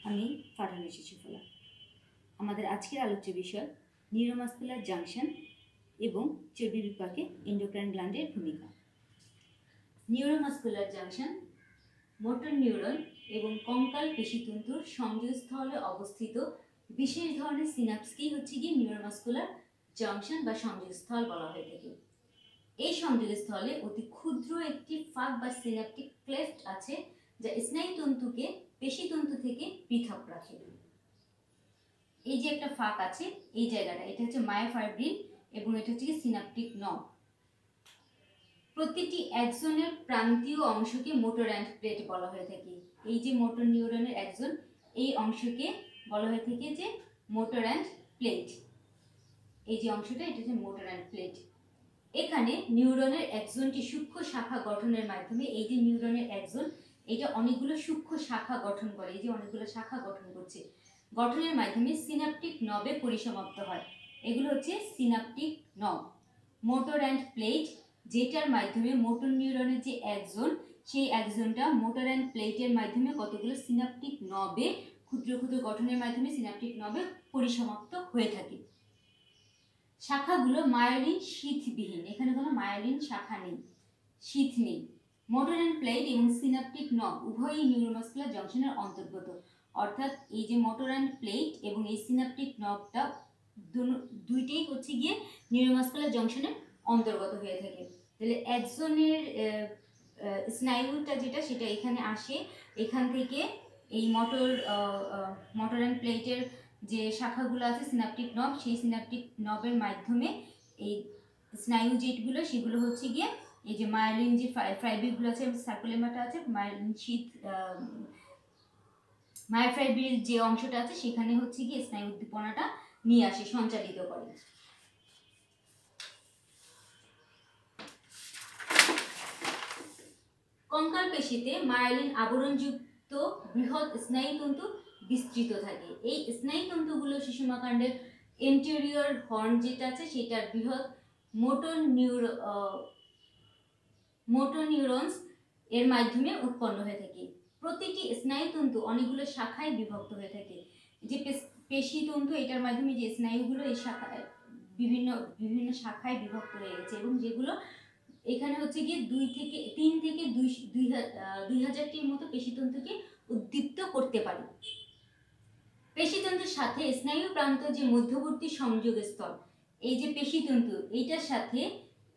আমি ফারহানা শিশুফলা। আমাদের আজকের আলোচ্য বিষয় নিউরোমাস্কুলার জাংশন এবং চর্বি বিপাকে এন্ডোক্রাইন গ্ল্যান্ডের ভূমিকা। নিউরোমাস্কুলার জাংশন মোটর নিউরন এবং কঙ্কাল পেশিতন্তুর সংযোগস্থলে অবস্থিত বিশেষ ধরনের সিনাপসকেই হচ্ছে গিয়ে নিউরোমাস্কুলার জাংশন বা সংযোগস্থল বলা হয়ে থাকে। এই সংযোগস্থলে অতি ক্ষুদ্র একটি ফাঁক বা সিনাপটিক ক্লেফট আছে যা স্নায়ুতন্তুকে পেশিতন্তু থেকে পৃথক রাখে। এই যে একটা ফাঁক আছে, এই জায়গাটা এটা হচ্ছে মায়োফাইব্রিন এবং এটা হচ্ছে সিনাপটিক নব। প্রতিটি অ্যাক্সনের প্রান্তীয় অংশকে মোটর অ্যান্ড প্লেট বলা হয়ে থাকে। এই যে মোটর নিউরনের অ্যাক্সন, এই অংশকে বলা হয়ে থাকে যে মোটর অ্যান্ড প্লেট। এই যে অংশটা এটা হচ্ছে মোটর অ্যান্ড প্লেট। এখানে নিউরনের অ্যাক্সনটি সূক্ষ্ম শাখা গঠনের মাধ্যমে, এই যে নিউরনের অ্যাক্সন এটা অনেকগুলো সূক্ষ্ম শাখা গঠন করে, এই যে অনেকগুলো শাখা গঠন করছে, গঠনের মাধ্যমে সিনাপটিক নবে পরিসমাপ্ত হয়। এগুলো হচ্ছে সিনাপটিক নব। মোটর অ্যান্ড প্লেট, যেটার মাধ্যমে মোটর নিউরনের যে অ্যাক্সন, সেই অ্যাক্সনটা মোটর অ্যান্ড প্লেটের মাধ্যমে কতগুলো সিনাপটিক নবে ক্ষুদ্র ক্ষুদ্র গঠনের মাধ্যমে সিনাপটিক নবে পরিসমাপ্ত হয়ে থাকে। শাখাগুলো মায়োলিন শীথবিহীন, এখানে কোনো মায়োলিন শাখা নেই, শীথ নেই। মোটর অ্যান্ড প্লেট এবং সিনাপটিক নব উভয়ই নিউরোমাস্কুলার জাংশনের অন্তর্গত। অর্থাৎ এই যে মোটর অ্যান্ড প্লেট এবং এই সিনাপটিক নবটা দুইটাই হচ্ছে গিয়ে নিউরোমাস্কুলার জাংশনের অন্তর্গত হয়ে থাকে। তাহলে অ্যাক্সনের স্নায়ুটা যেটা সেটা এখানে আসে, এখান থেকে এই মোটর অ্যান্ড প্লেটের যে শাখাগুলো আছে সিনাপটিক নব, সেই সিনাপটিক নবের মাধ্যমে এই স্নায়ু জেটগুলো সেগুলো হচ্ছে গিয়ে এই যে মায়োলিন যে ফাইব্রিলগুলো আছে, সার্কুলেমাটা আছে, মায়োলিন শীথ মায়োফাইব্রিল যে অংশটা আছে সেখানে হচ্ছে গিয়ে স্নায়ু উদ্দীপনাটা নিয়ে আসে, সঞ্চালিত করে। কঙ্কাল পেশিতে মায়োলিন আবরণযুক্ত বৃহৎ স্নায়ুতন্তু বিস্তৃত থাকে। এই স্নায়ুতন্তুগুলো শিশুমাকাণ্ডের এন্টেরিয়র হর্ন যেটা আছে সেটার বৃহৎ মোটর নিউরনস এর মাধ্যমে উৎপন্ন হয়ে থাকে। প্রতিটি স্নায়ুতন্তু অনেকগুলো শাখায় বিভক্ত হয়ে থাকে। যে পেশিতন্তু এটার মাধ্যমে যে স্নায়ুগুলো এই শাখায় বিভিন্ন শাখায় বিভক্ত হয়ে গেছে এবং যেগুলো এখানে হচ্ছে গিয়ে 3 থেকে 2000টির মতো পেশিতন্তুকে উদ্দীপ্ত করতে পারে। পেশিতন্তুর সাথে স্নায়ু প্রান্ত যে মধ্যবর্তী সংযোগস্থল, এই যে পেশিতন্তু এইটার সাথে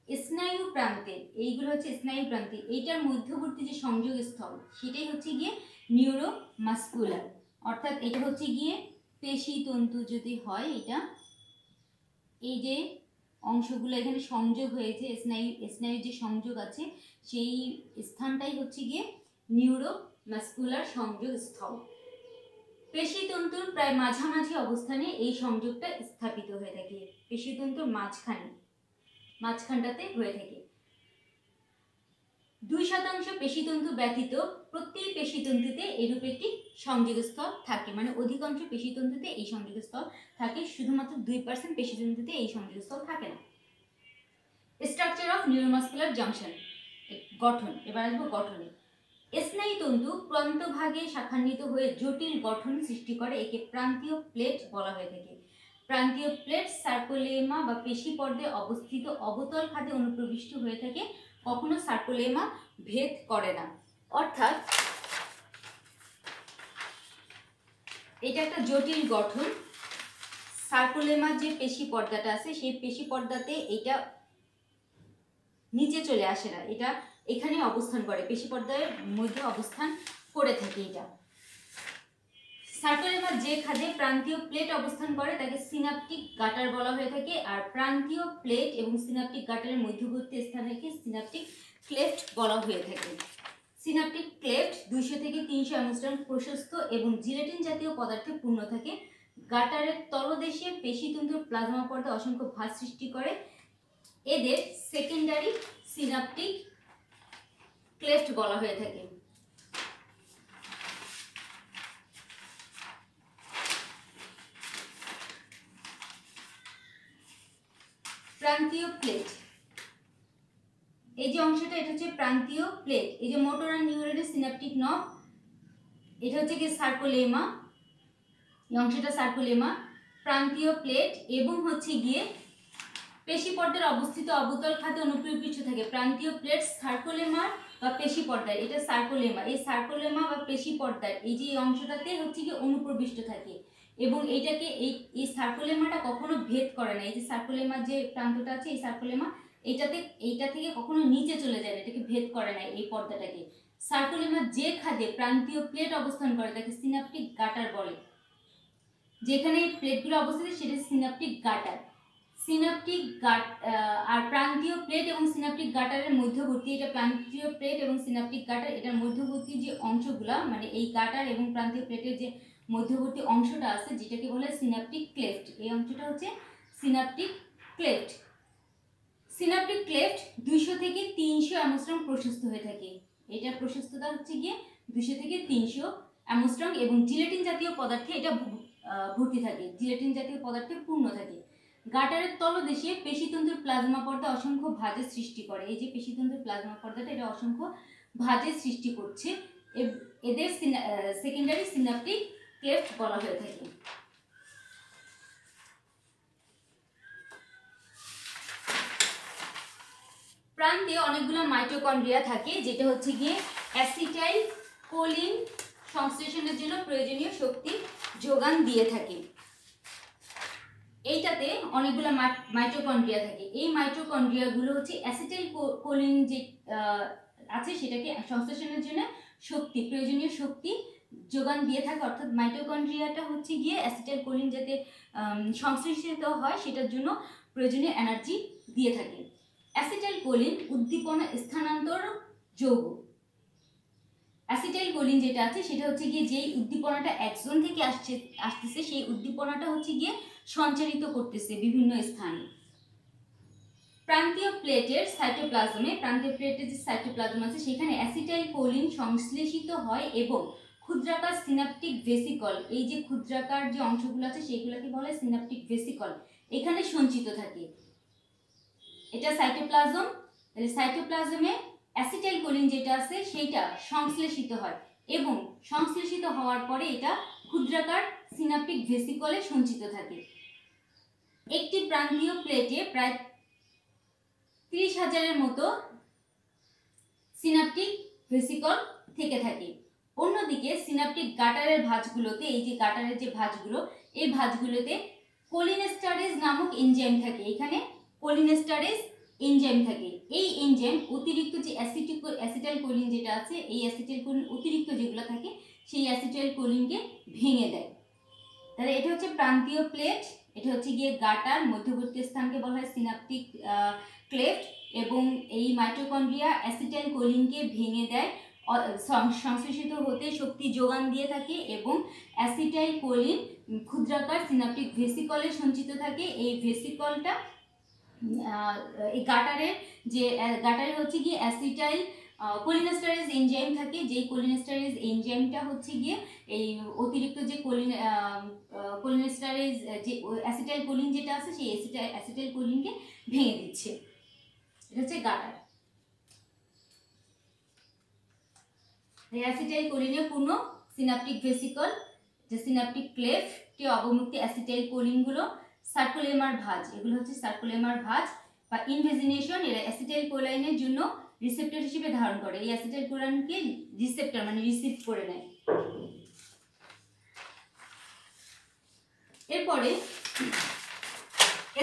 স্নায়ু প্রান্তে, এইগুলো হচ্ছে স্নায়ু প্রান্তে, এইটার মধ্যবর্তী যে সংযোগস্থল সেটাই হচ্ছে গিয়ে নিউরোমাস্কুলার। অর্থাৎ এটা হচ্ছে গিয়ে পেশিতন্তু যদি হয়, এটা এই যে অংশগুলো এখানে সংযোগ হয়েছে, স্নায়ুর যে সংযোগ আছে সেই স্থানটাই হচ্ছে গিয়ে নিউরোমাস্কুলার সংযোগ স্থল। পেশিতন্তুর প্রায় মাঝামাঝি অবস্থানে এই সংযোগটা স্থাপিত হয়ে থাকে। পেশিতন্তুর মাঝখানটাতে হয়ে থাকে। 2% পেশিতন্তু ব্যতীত প্রতি পেশিতন্তুতে এরূপ একটি সংযোগস্থল থাকে, মানে অধিকাংশ পেশিতন্তুতে এই সংযোগস্থল থাকে, শুধুমাত্র 2% পেশিতন্তুতে এই সংযোগস্থল থাকে না। স্ট্রাকচার অফ নিউরোমাস্কুলার জাংশন, গঠন। এবার আসবো গঠনে। স্নায়ুতন্তু প্রান্তভাগে শাখান্বিত হয়ে জটিল গঠন সৃষ্টি করে, একে প্রান্তীয় প্লেট বলা হয়ে থাকে। প্রান্তীয় প্লেট সার্কোলেমা বা পেশি পর্দায় অবস্থিত অবতল খাদে অনুপ্রবিষ্ট হয়ে থাকে, কখনো সার্কোলেমা ভেদ করে না। অর্থাৎ এটা একটা জটিল গঠন। সার্কোলেমার যে পেশি পর্দাটা আছে সেই পেশি পর্দাতে এটা নিচে চলে আসে না, এটা এখানে অবস্থান করে, পেশি পর্দার মধ্যে অবস্থান করে থাকে। এটা সার্কোলেমার যে খাদে প্রান্তীয় প্লেট অবস্থান করে তাকে সিনাপটিক গাটার বলা হয়ে থাকে, আর প্রান্তীয় প্লেট এবং সিনাপটিক গাটারের মধ্যবর্তী স্থানকে সিনাপটিক ক্লেফট বলা হয়ে থাকে। সিনাপটিক ক্লেফট 200 থেকে 300 অ্যাংস্ট্রম প্রশস্ত এবং জিলেটিন জাতীয় পদার্থে পূর্ণ থাকে। গাটারের তলদেশে পেশিতন্তুর প্লাজমা পর্দা অসংখ্য ভাঁজ সৃষ্টি করে, এদের সেকেন্ডারি সিনাপটিক ক্লেফট বলা হয়ে থাকে। প্রান্তীয় প্লেট, এই যে অংশটা এটা হচ্ছে প্রান্তীয় প্লেট। এই যে মোটর আর নিউরনের সিনাপটিক নব, এটা হচ্ছে কি সার্কোলেমা, এই অংশটা সার্কোলেমা, প্রান্তীয় প্লেট এবং হচ্ছে গিয়ে পেশি পর্দার অবস্থিত অবতল খাতে অনুপ্রবিষ্ট থাকে। প্রান্তীয় প্লেট সার্কোলেমার বা পেশি পর্দার, এটা সার্কোলেমা, এই সার্কোলেমা বা পেশি পর্দার এই যে অংশটাতে হচ্ছে গিয়ে অনুপ্রবিষ্ট থাকে এবং এইটাকে এই সার্কোলেমাটা কখনো ভেদ করে না। এই যে সার্কোলেমার যে প্রান্তটা আছে এই সার্কোলেমা এইটা থেকে কখনো নিচে চলে যায় না, এটাকে ভেদ করে না এই পর্দাটাকে। সার্কোলেমার যে খাদে প্রান্তীয় প্লেট অবস্থান করে তাকে সিনাপটিক গাটার বলে। যেখানে এই প্লেটগুলো অবস্থিত সেটা সিনাপটিক গাটার। সিনাপটিক আর প্রান্তীয় প্লেট এবং সিনাপটিক গাটারের মধ্যবর্তী, এটা প্রান্তীয় প্লেট এবং সিনাপটিক গাটার, এটার মধ্যবর্তী যে অংশগুলা মানে এই গাটার এবং প্রান্তীয় প্লেটের যে মধ্যবর্তী অংশটা আছে যেটাকে বলে সিনাপটিক ক্লেফট, এই অংশটা হচ্ছে সিনাপটিক ক্লেফট। সিনাপটিক ক্লেফট 200 থেকে 300 অ্যামস্ট্রং প্রশস্ত হয়ে থাকে। এটার প্রশস্ততা হচ্ছে গিয়ে 200 থেকে 300 অ্যামস্ট্রং এবং জিলেটিন জাতীয় পদার্থে এটা ভর্তি থাকে, জিলেটিন জাতীয় পদার্থে পূর্ণ থাকে। গাটারের তলদেশে পেশিতন্তুর প্লাজমা পর্দা অসংখ্য ভাঁজের সৃষ্টি করে। এই যে পেশিতন্তুর প্লাজমা পর্দাটা এটা অসংখ্য ভাঁজের সৃষ্টি করছে, এদের সেকেন্ডারি সিনাপটিক ক্লেফট বলা হয়ে থাকে। প্রান্তে অনেকগুলো মাইটোকন্ড্রিয়া থাকে যেটা হচ্ছে গিয়ে অ্যাসিটাইল কোলিন সংশ্লেষণের জন্য প্রয়োজনীয় শক্তি যোগান দিয়ে থাকে। এইটাতে অনেকগুলো মাইটোকন্ড্রিয়া থাকে। এই মাইটোকন্ড্রিয়াগুলো হচ্ছে অ্যাসিটাইল কোলিন যে আছে সেটাকে সংশ্লেষণের জন্য প্রয়োজনীয় শক্তি যোগান দিয়ে থাকে। অর্থাৎ মাইটোকন্ড্রিয়াটা হচ্ছে গিয়ে অ্যাসিটাইল কোলিন যাতে সংশ্লেষিত হয় সেটার জন্য প্রয়োজনীয় এনার্জি দিয়ে থাকে। অ্যাসিটাইল কোলিন উদ্দীপনা স্থানান্তর যৌগ। অ্যাসিটাইল কোলিন যেটা আছে সেটা হচ্ছে গিয়ে যেই উদ্দীপনাটা একজন থেকে আসতেছে সেই উদ্দীপনাটা হচ্ছে গিয়ে সঞ্চারিত করতেছে বিভিন্ন স্থানে। প্রান্তীয় প্লেটের সাইটোপ্লাজমে, প্রান্তীয় প্লেটের যে সাইটোপ্লাজম আছে সেখানে অ্যাসিটাইল কোলিন সংশ্লেষিত হয় এবং ক্ষুদ্রাকার সিনাপটিক ভেসিকল, এই যে ক্ষুদ্রাকার যে অংশগুলো আছে সেইগুলোকে বলে সিনাপটিক ভেসিকল, এখানে সঞ্চিত থাকে। এটা সাইটোপ্লাজম, সাইটোপ্লাজমে অ্যাসিটাইল কোলিন যেটা আছে সেইটা সংশ্লেষিত হয় এবং সংশ্লেষিত হওয়ার পরে এটা ক্ষুদ্রাকার সিনাপটিক ভেসিকলে সঞ্চিত থাকে। একটি প্রান্তীয় প্লেটে প্রায় 30,000-এর মতো সিনাপটিক ভেসিকল থেকে থাকে। অন্যদিকে সিনাপটিক গাটারের ভাঁজগুলোতে, এই যে গাটারের যে ভাঁজগুলো, এই ভাঁজগুলোতে কোলিনেস্টারেজ নামক এনজাইম থাকে। এখানে কোলিনেস্টারেজ এনজাইম থাকে। এই এনজাইম অতিরিক্ত যে অ্যাসিটাইল কোলিন যেটা আছে, এই অ্যাসিটাইল কোলিন অতিরিক্ত যেগুলো থাকে সেই অ্যাসিটাইল কোলিনকে ভেঙে দেয়। তাহলে এটা হচ্ছে প্রান্তীয় প্লেট, এটা হচ্ছে গিয়ে গাটার, মধ্যবর্তী স্থানকে বলা হয় সিনাপটিক ক্লেফট এবং এই মাইটোকন্ড্রিয়া অ্যাসিটাইল কোলিনকে ভেঙে দেয়, সংশ্লেষিত হতে শক্তি যোগান দিয়ে থাকে এবং অ্যাসিটাইল কোলিন ক্ষুদ্রাকার সিনাপটিক ভেসিকলে সঞ্চিত থাকে। এই ভেসিকলটা এই গাটারে হচ্ছে গিয়ে অ্যাসিটাইল কোলিনেস্টারেজ এনজাইম থাকে, যেই কোলিনেস্টারেজ এনজাইমটা হচ্ছে গিয়ে এই অতিরিক্ত যে কোলিনেস্টারেজ যে অ্যাসিটাইল কোলিন যেটা আছে সেই অ্যাসিটাইল কোলিনকে ভেঙে দিচ্ছে। এটা হচ্ছে গাটার। এই অ্যাসিটাইল কোলিনে পূর্ণ সিনাপটিক ভেসিকল, যে সিনাপটিক ক্লেফটে অবমুক্ত অ্যাসিটাইল কোলিনগুলো সার্কোলেমার ভাঁজ, এগুলো হচ্ছে সার্কোলেমার ভাঁজ বা ইনভেজিনেশন, এরা অ্যাসিটাইল কোলাইনের জন্য রিসেপ্টর হিসেবে ধারণ করে। এই অ্যাসিটাইল কোলাইনকে রিসেপ্টর মানে রিসিভ করে নেয়। এরপরে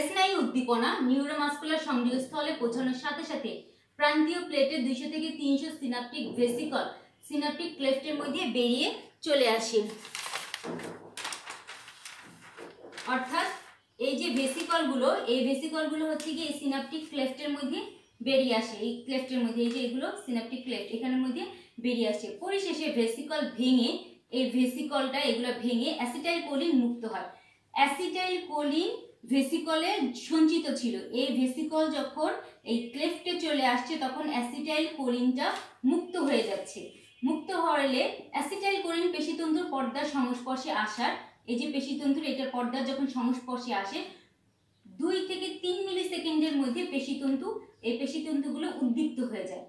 স্নায়ু উদ্দীপনা নিউরোমাসকুলার সংযোগস্থলে পৌঁছানোর সাথে সাথে প্রান্তীয় প্লেটে 200 থেকে 300 সিনাপটিক ভেসিকল সিনাপটিক ক্লেফটের মধ্যে বেরিয়ে চলে আসে। অর্থাৎ এই যে ভেসিকলগুলো, এই ভেসিকলগুলো হচ্ছে কি এই সিনাপটিক ক্লেফটের মধ্যে বেরিয়ে আসে। এই ক্লেফটের মধ্যে এই যে এগুলো সিনাপটিক ক্লেফট এখানের মধ্যে বেরিয়ে আসে। পরিশেষে ভেসিকল ভেঙে, এই ভেসিকলটা এগুলো ভেঙে অ্যাসিটাইল কোলিন মুক্ত হয়। অ্যাসিটাইল কোলিন ভেসিকলে সঞ্চিত ছিল, এই ভেসিকল যখন এই ক্লেফটে চলে আসছে তখন অ্যাসিটাইল কোলিনটা মুক্ত হয়ে যাচ্ছে। মুক্ত হলে অ্যাসিটাইল কোলিন পেশিতন্তুর পর্দার সংস্পর্শে আসার, এই যে পেশিতন্তুর এটার পর্দার যখন সংস্পর্শে আসে 2 থেকে 3 মিলি সেকেন্ডের মধ্যে এই পেশিতন্তুগুলো উদ্দীপ্ত হয়ে যায়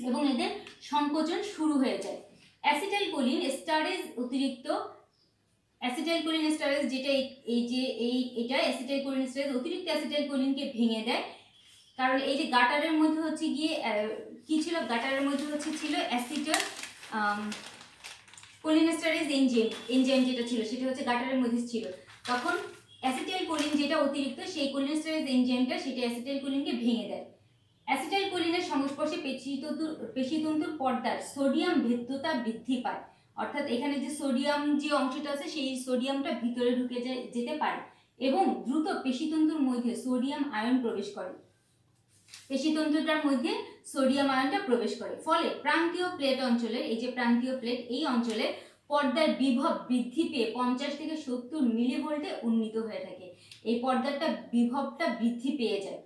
এবং এদের সংকোচন শুরু হয়ে যায়। অ্যাসিটাইল কোলিন স্টারেজ অতিরিক্ত অ্যাসিটাইলকোলিনেস্টারেজ যেটা এটা অ্যাসিটাইলকোলিনেস্টারেজ অতিরিক্ত অ্যাসিটাইলকোলিনকে ভেঙে দেয়। কারণ এই যে গাটারের মধ্যে হচ্ছে গিয়ে কি ছিল, গাটারের মধ্যে হচ্ছে ছিল অ্যাসিটাইল কোলিনেস্টারেজ এনজাইম যেটা ছিল সেটা হচ্ছে গাটারের মধ্যে ছিল। তখন অ্যাসিটাইলকোলিন যেটা অতিরিক্ত সেই কোলিনেস্টারেজ এনজাইমটা সেটা অ্যাসিটাইলকোলিনকে ভেঙে দেয়। অ্যাসিটাইলকোলিনের সংস্পর্শে পেশিতন্তুর পর্দার সোডিয়াম ভেদ্যতা বৃদ্ধি পায়, অর্থাৎ এখানে যে সোডিয়াম যে অংশটা আছে সেই সোডিয়ামটা ভিতরে ঢুকে যেতে পারে এবং দ্রুত পেশিতন্তুর মধ্যে সোডিয়াম আয়ন প্রবেশ করে। পেশিতন্তুটার মধ্যে সোডিয়াম আয়নটা প্রবেশ করে, ফলে প্রান্তীয় প্লেট অঞ্চলের এই যে প্রান্তীয় প্লেট এই অঞ্চলে পর্দার বিভব বৃদ্ধি পেয়ে 50 থেকে 70 মিলিভোল্টে উন্নীত হয়ে থাকে। এই পর্দাটা বিভবটা বৃদ্ধি পেয়ে যায়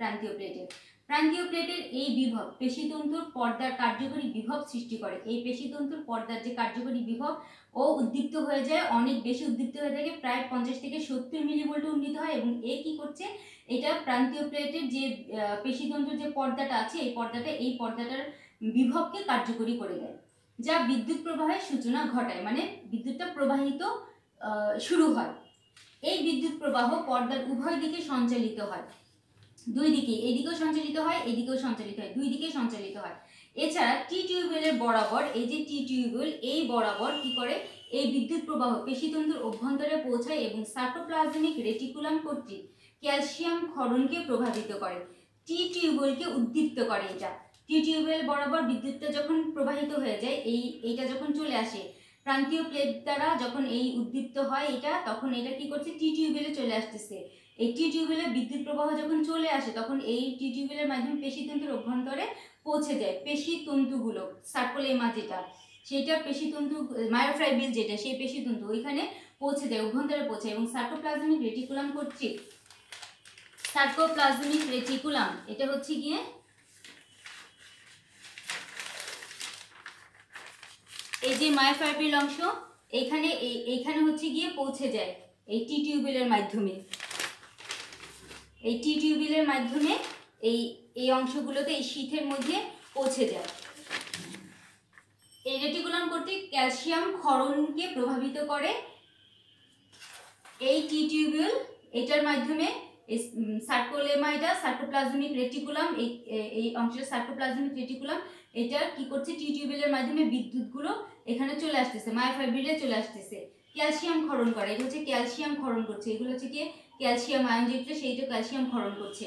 প্রান্তীয় প্লেটের এই বিভব পেশিতন্তুর পর্দার কার্যকরী বিভব সৃষ্টি করে। এই পেশিতন্তুর পর্দার যে কার্যকরী বিভব ও উদ্দীপ্ত হয়ে যায়, অনেক বেশি উদ্দীপ্ত হয়ে থাকে, প্রায় 50 থেকে 70 মিলিভোল্টে উন্নীত হয় এবং এ কি করছে, এটা প্রান্তীয় প্লেটের যে পেশিতন্তুর যে পর্দাটা আছে এই পর্দাটার বিভবকে কার্যকরী করে দেয়, যা বিদ্যুৎ প্রবাহের সূচনা ঘটায়, মানে বিদ্যুৎটা প্রবাহিত শুরু হয়। এই বিদ্যুৎ প্রবাহ পর্দার উভয় দিকে সঞ্চালিত হয়, দুই দিকে, এদিকেও সঞ্চালিত হয় এদিকেও সঞ্চালিত হয়, দুই দিকে সঞ্চালিত হয়। এছাড়া টি টিউবওয়েলের বরাবর এই যে টি টিউবওয়েল এই বরাবর কি করে এই বিদ্যুৎ প্রবাহ পেশিতন্তুর অভ্যন্তরে পৌঁছায় এবং সার্কোপ্লাজমিক রেটিকুলাম কর্তৃক ক্যালসিয়াম ক্ষরণকে প্রভাবিত করে, টি টিউবওয়েলকে উদ্দীপ্ত করে। এটা টি টিউবওয়েল বরাবর বিদ্যুৎটা যখন প্রবাহিত হয়ে যায়, এইটা যখন চলে আসে প্রান্তীয় প্লেট দ্বারা যখন এই উদ্দীপ্ত হয় এটা, তখন এটা কি করছে টি টিউবওয়েলে চলে আসতেছে। এই টি টিউবওয়েলে বিদ্যুৎ প্রবাহ যখন চলে আসে তখন এই টি টিউবওয়েলের মাধ্যমে পেশিতন্তুর অভ্যন্তরে পৌঁছে যায়। পেশিতন্তুগুলো সার্কোলেমা যেটা সেইটা পেশিতন্তু, মায়োফাইব্রিল যেটা সেই পেশিতন্তু ওইখানে পৌঁছে যায়, অভ্যন্তরে পৌঁছায় এবং সার্কোপ্লাজমিক রেটিকুলাম কর্তৃক সার্কোপ্লাজমিক রেটিকুলাম এটা হচ্ছে গিয়ে এই যে মায়োফাইব্রিল অংশ এইখানে হচ্ছে গিয়ে পৌঁছে যায় এই টি টিউবওয়েলের মাধ্যমে। এই টি টিউবওয়েলের মাধ্যমে এই অংশগুলোতে এই শীথের মধ্যে পৌঁছে যায়। এই রেটিকুলাম কর্তৃক ক্যালসিয়াম ক্ষরণকে প্রভাবিত করে। এই টি টিউবওয়েল এটার মাধ্যমে সার্কোলেমা এটা সার্কোপ্লাজমিক রেটিকুলাম এই অংশের সার্কোপ্লাজমিক রেটিকুলাম এটা কি করছে টি টিউবওয়েলের মাধ্যমে বিদ্যুৎগুলো এখানে চলে আসতেছে, মায়োফাইব্রিলে চলে আসতেছে, ক্যালসিয়াম ক্ষরণ করে। এটা হচ্ছে ক্যালসিয়াম ক্ষরণ করছে, এগুলো হচ্ছে কি ক্যালসিয়াম আয়ন যেটা সেইটা ক্যালসিয়াম ক্ষরণ করছে,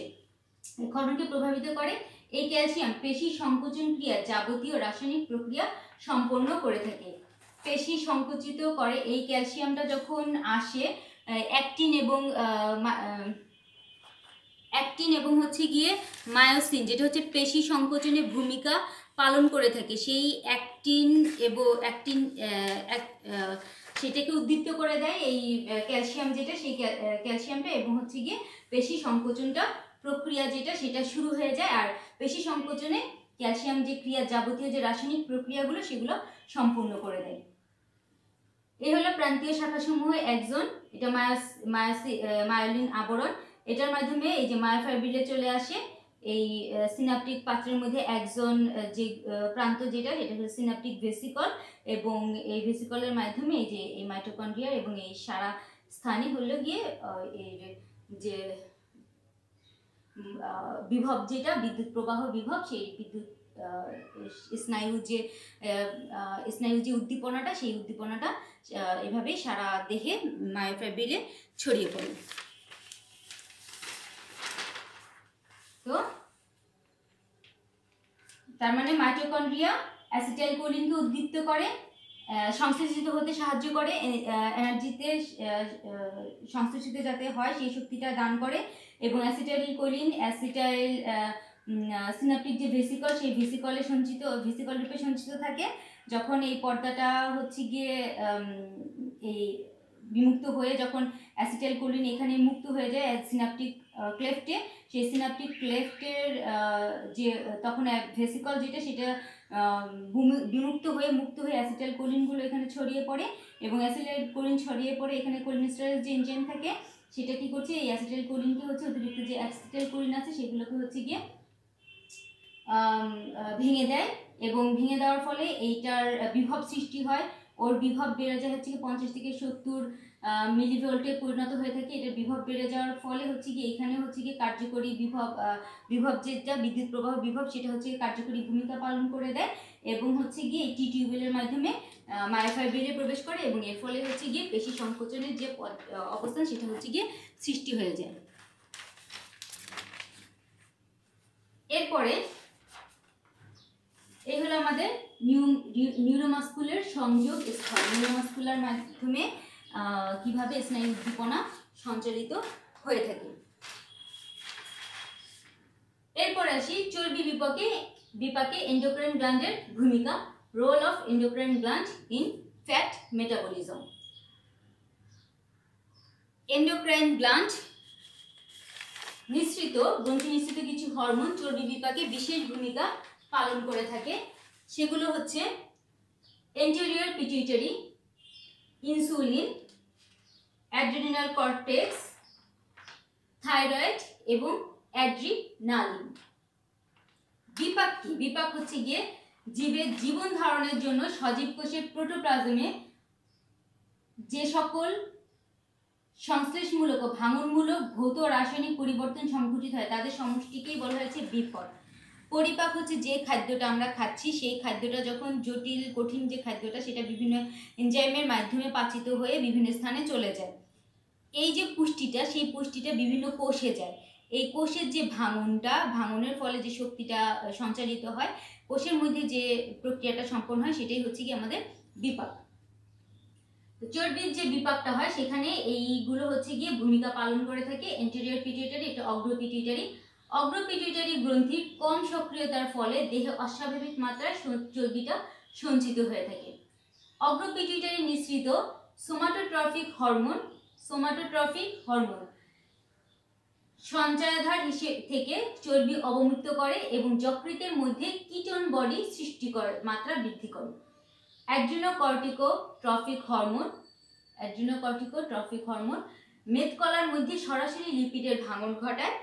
এই ক্ষরণকে প্রভাবিত করে। এই ক্যালসিয়াম পেশি সংকোচন ক্রিয়া যাবতীয় রাসায়নিক প্রক্রিয়া সম্পন্ন করে থাকে, পেশি সংকুচিত করে। এই ক্যালসিয়ামটা যখন আসে অ্যাক্টিন এবং হচ্ছে গিয়ে মায়োসিন যেটা হচ্ছে পেশি সংকোচনে ভূমিকা পালন করে থাকে, সেই অ্যাক্টিন সেটাকে উদ্দীপ্ত করে দেয় এই ক্যালসিয়াম যেটা সেই ক্যালসিয়ামটা, এবং হচ্ছে গিয়ে পেশি সংকোচনটা প্রক্রিয়া যেটা সেটা শুরু হয়ে যায়। আর পেশি সংকোচনে ক্যালসিয়াম যে ক্রিয়া যাবতীয় যে রাসায়নিক প্রক্রিয়াগুলো সেগুলো সম্পূর্ণ করে দেয়। এই হলো প্রান্তীয় শাখাসমূহ একজন, এটা মায়োলিন আবরণ, এটার মাধ্যমে এই যে মায়োফাইব্রিলে চলে আসে এই সিনাপটিক পাত্রের মধ্যে একজন যে প্রান্ত যেটা হলো সিনাপটিক ভেসিকল, এবং এই ভেসিকলের মাধ্যমে এই যে এই মাইটোকন্ড্রিয়া এবং এই সারা স্থানে হলো গিয়ে এর যে বিভব যেটা বিদ্যুৎ প্রবাহ বিভব, সেই বিদ্যুৎ স্নায়ু যে উদ্দীপনাটা সেই উদ্দীপনাটা এভাবে সারা দেহে মায়োফাইব্রিলে ছড়িয়ে পড়ে। তো তার মানে মাইটোকন্ড্রিয়া অ্যাসিটাইলকোলিনকে উদ্দীপ্ত করে, সংশ্লেষিত হতে সাহায্য করে, এনার্জিতে সংশ্লেষিত যাতে হয় সেই শক্তিটা দান করে, এবং অ্যাসিটাইলকোলিন সিনাপটিক যে ভেসিকল সেই ভেসিকল রূপে সঞ্চিত থাকে। যখন এই পর্দাটা হচ্ছে গিয়ে এই বিমুক্ত হয়ে যখন অ্যাসিটাইলকোলিন এখানে মুক্ত হয়ে যায় সিনাপটিক ক্লেফটে, সেই সিনাপটিক ক্লেফটের যে তখন ভেসিকল যেটা সেটা মুক্ত হয়ে অ্যাসিটাইলকোলিনগুলো এখানে ছড়িয়ে পড়ে, এবং অ্যাসিটাইলকোলিন ছড়িয়ে পড়ে এখানে কোলিনেস্টারেজ যে এনজাইম থাকে সেটা কি করছে এই অ্যাসিটাইলকোলিনকে হচ্ছে অতিরিক্ত যে অ্যাসিটাইলকোলিন আছে সেগুলোকে হচ্ছে গিয়ে ভেঙে দেয়, এবং ভেঙে দেওয়ার ফলে এইটার বিভব সৃষ্টি হয়, ওর বিভব বেড়ে যায় হচ্ছে কি 50 থেকে 70 মিলিভোল্টে পরিণত হয়ে থাকে। এটার বিভব বেড়ে যাওয়ার ফলে হচ্ছে কি এখানে হচ্ছে কি কার্যকরী বিভব যেটা বিদ্যুৎ প্রবাহ বিভব সেটা হচ্ছে কার্যকরী ভূমিকা পালন করে দেয় এবং হচ্ছে গিয়ে টি টিউবওয়েলের মাধ্যমে মায়োফাইব্রিলে প্রবেশ করে এবং এর ফলে হচ্ছে গিয়ে পেশি সংকোচনের যে অবস্থান সেটা হচ্ছে গিয়ে সৃষ্টি হয়ে যায়। এরপরে এই হলো আমাদের নিউরোমাস্কুলার সংযোগ স্থল। নিউরোমাস্কুলার মাধ্যমে কিভাবে স্নায়ু উদ্দীপনা সঞ্চালিত হয়ে থাকে। এরপর আসি চর্বি বিপাকে এন্ডোক্রাইন গ্ল্যান্ডের ভূমিকা। Role of endocrine gland in fat metabolism. Endocrine gland গ্রন্থি নিঃসৃত কিছু হরমোন চর্বি বিপাকে বিশেষ ভূমিকা পালন করে থাকে। সেগুলো হচ্ছে anterior pituitary, insulin, adrenal cortex, thyroid এবং অ্যাড্রিনালিন। বিপাক কি? বিপাক হচ্ছে গিয়ে জীবের জীবন ধারণের জন্য সজীব কোষের প্রোটোপ্লাজমে যে সকল সংশ্লেষমূলক ও ভাঙনমূলক ভৌত রাসায়নিক পরিবর্তন সংঘটিত হয় তাদের সমষ্টিকেই বলা হয়েছে বিপাক। পরিপাক হচ্ছে যে খাদ্যটা আমরা খাচ্ছি সেই খাদ্যটা যখন জটিল কঠিন যে খাদ্যটা সেটা বিভিন্ন এনজাইমের মাধ্যমে পাচিত হয়ে বিভিন্ন স্থানে চলে যায়। এই যে পুষ্টিটা সেই পুষ্টিটা বিভিন্ন কোষে যায়। এই কোষের যে ভাঙনের ফলে যে শক্তিটা সঞ্চালিত হয় কোষের মধ্যে যে প্রক্রিয়াটা সম্পন্ন হয় সেটাই হচ্ছে কি আমাদের বিপাক। চর্বির যে বিপাকটা হয় সেখানে এইগুলো হচ্ছে গিয়ে ভূমিকা পালন করে থাকে। এন্টেরিয়র পিটুইটারি, এটা অগ্র পিটুইটারি। অগ্র পিটুইটারি গ্রন্থির কম সক্রিয়তার ফলে দেহে অস্বাভাবিক মাত্রায় চর্বিটা সঞ্চিত হয়ে থাকে। অগ্র পিটুইটারি নিঃসৃত সোমাটোট্রফিক হরমোন সঞ্চয়াধার থেকে চর্বি অবমুক্ত করে এবং যকৃতের মধ্যে কিটোন বডি সৃষ্টি করে মাত্রা বৃদ্ধি করে। অ্যাড্রিনোকর্টিকোট্রফিক হরমোন মেদকলার মধ্যে সরাসরি লিপিডের ভাঙন ঘটায়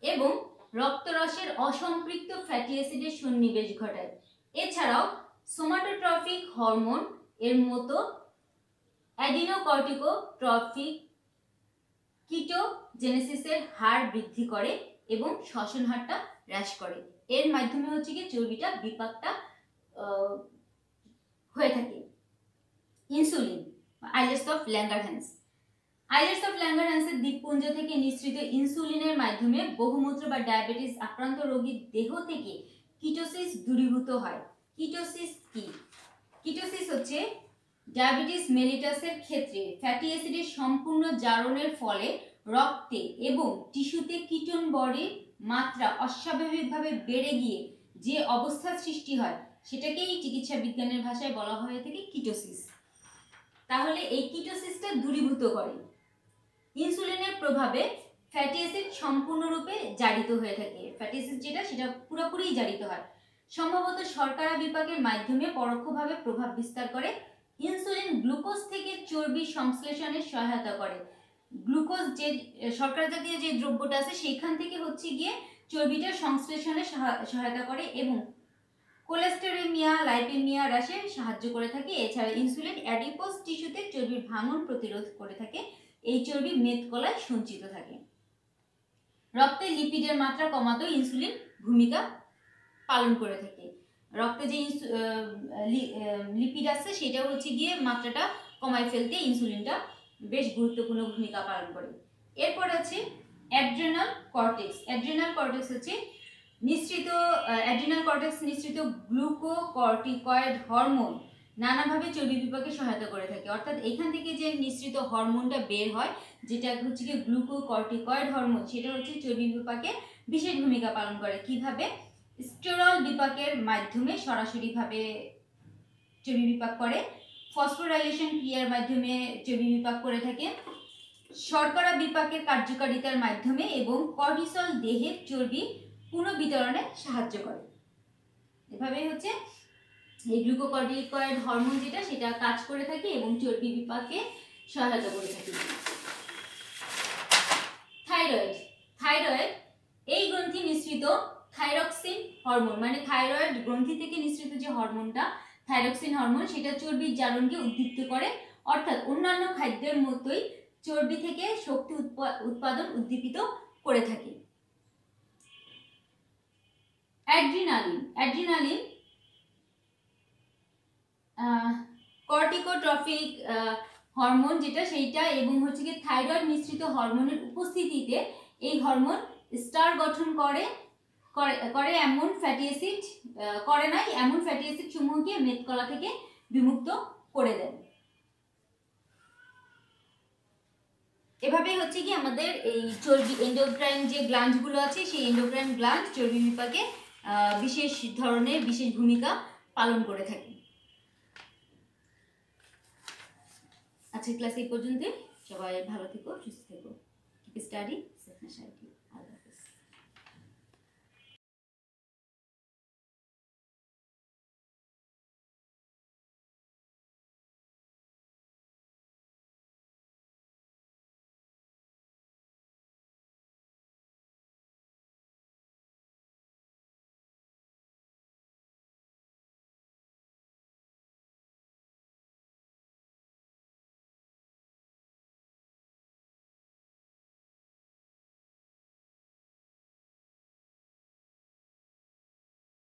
এবং রক্তরসের অসম্পৃক্ত ফ্যাটি অ্যাসিডের সন্নিবেশ ঘটায়। এছাড়াও সোমাটোট্রফিক হরমোন এর মতো অ্যাডিনোকর্টিকোট্রফিক কিটোজেনেসিসের হার বৃদ্ধি করে এবং শ্বসন হারটা হ্রাস করে। এর মাধ্যমে হচ্ছে কি চর্বিটা বিপাকটা হয়ে থাকে। ইনসুলিন, আইলেটস অফ ল্যাঙ্গারহ্যান্সের দ্বীপপুঞ্জ থেকে নিঃসৃত ইনসুলিনের মাধ্যমে বহুমূত্র বা ডায়াবেটিস আক্রান্ত রোগীর দেহ থেকে কিটোসিস দূরীভূত হয়। কিটোসিস কি? কিটোসিস হচ্ছে ডায়াবেটিস মেলিটাসের ক্ষেত্রে ফ্যাটি অ্যাসিডের সম্পূর্ণ জারণের ফলে রক্তে এবং টিস্যুতে কিটোন বডির মাত্রা অস্বাভাবিকভাবে বেড়ে গিয়ে যে অবস্থা সৃষ্টি হয় সেটাকেই চিকিৎসা বিজ্ঞানের ভাষায় বলা হয়ে থাকে কিটোসিস। তাহলে এই কিটোসিসটা দূরীভূত করে। ইনসুলিনের প্রভাবে ফ্যাটি অ্যাসিড সম্পূর্ণরূপে জারিত হয়ে থাকে। ফ্যাটি অ্যাসিড যেটা সেটা পুরোপুরি জারিত হয়। সম্ভবত শর্করা বিপাকের মাধ্যমে পরোক্ষভাবে প্রভাব বিস্তার করে। ইনসুলিন গ্লুকোজ থেকে চর্বি সংশ্লেষণে সহায়তা করে। গ্লুকোজ যে শর্করা জাতীয় যে দ্রব্যটা আছে সেইখান থেকে হচ্ছে গিয়ে চর্বিটা সংশ্লেষণে সহায়তা করে এবং কোলেস্টেরেমিয়া লাইপেমিয়া হ্রাসে সাহায্য করে থাকে। এছাড়া ইনসুলিন অ্যাডিপোজ টিস্যুতে চর্বির ভাঙন প্রতিরোধ করে থাকে। এই চর্বি মেদকলায় সঞ্চিত থাকে। রক্তে লিপিডের মাত্রা কমাতেও ইনসুলিন ভূমিকা পালন করে থাকে। রক্তে যে লিপিড আছে সেটা হচ্ছে গিয়ে মাত্রাটা কমায় ফেলতে ইনসুলিনটা বেশ গুরুত্বপূর্ণ ভূমিকা পালন করে। এরপর আছে অ্যাড্রিনাল কর্টেক্স হচ্ছে অ্যাড্রিনাল কর্টেক্স নিঃসৃত গ্লুকোকর্টিকয়েড হরমোন নানাভাবে চর্বি বিপাকে সহায়তা করে থাকে। অর্থাৎ এখান থেকে যে নিঃসৃত হরমোনটা বের হয় যেটা হচ্ছে কি গ্লুকোকর্টিকয়েড হরমোন সেটা হচ্ছে চর্বি বিপাকে বিশেষ ভূমিকা পালন করে। কিভাবে? স্টেরল বিপাকের মাধ্যমে সরাসরিভাবে চর্বি বিপাক করে। ফসফোরাইলেশন ক্রিয়ার মাধ্যমে চর্বি বিপাক করে থাকে। শর্করা বিপাকের কার্যকারিতার মাধ্যমে এবং কর্টিসল দেহের চর্বি পুনর্বিতরণে সাহায্য করে। এভাবেই হচ্ছে এই গ্লুকোকর্টিকয়েড হরমোন যেটা সেটা কাজ করে থাকে এবং চর্বি বিপাকে সহায়তা করে থাকে। থাইরয়েড এই গ্রন্থি নিঃসৃত থাইরক্সিন হরমোন মানে থাইরয়েড গ্রন্থি থেকে নিঃসৃত যে হরমোনটা থাইরক্সিন হরমোন, সেটা চর্বির জারণকে উদ্দীপ্ত করে, অর্থাৎ অন্যান্য খাদ্যের মতোই চর্বি থেকে শক্তি উৎপাদন উদ্দীপিত করে থাকে। অ্যাড্রিনালিন কর্টিকোট্রফিক হরমোন যেটা, সেইটা এবং হচ্ছে কি থাইরয়েড মিশ্রিত হরমোনের উপস্থিতিতে এই হরমোন স্টার গঠন করে এমন ফ্যাটি অ্যাসিড এমন ফ্যাটি অ্যাসিড সমূহকে মেদকলা থেকে বিমুক্ত করে দেয়। এভাবেই হচ্ছে কি আমাদের এই চর্বি এন্ডোক্রাইন যে গ্ল্যান্ডগুলো আছে, সেই এন্ডোক্রাইন গ্ল্যান্ড চর্বি বিপাকে বিশেষ ধরনের বিশেষ ভূমিকা পালন করে থাকে। আজকের ক্লাস এই পর্যন্ত। সবাই ভালো থেকো, সুস্থ থেকো। Keep study,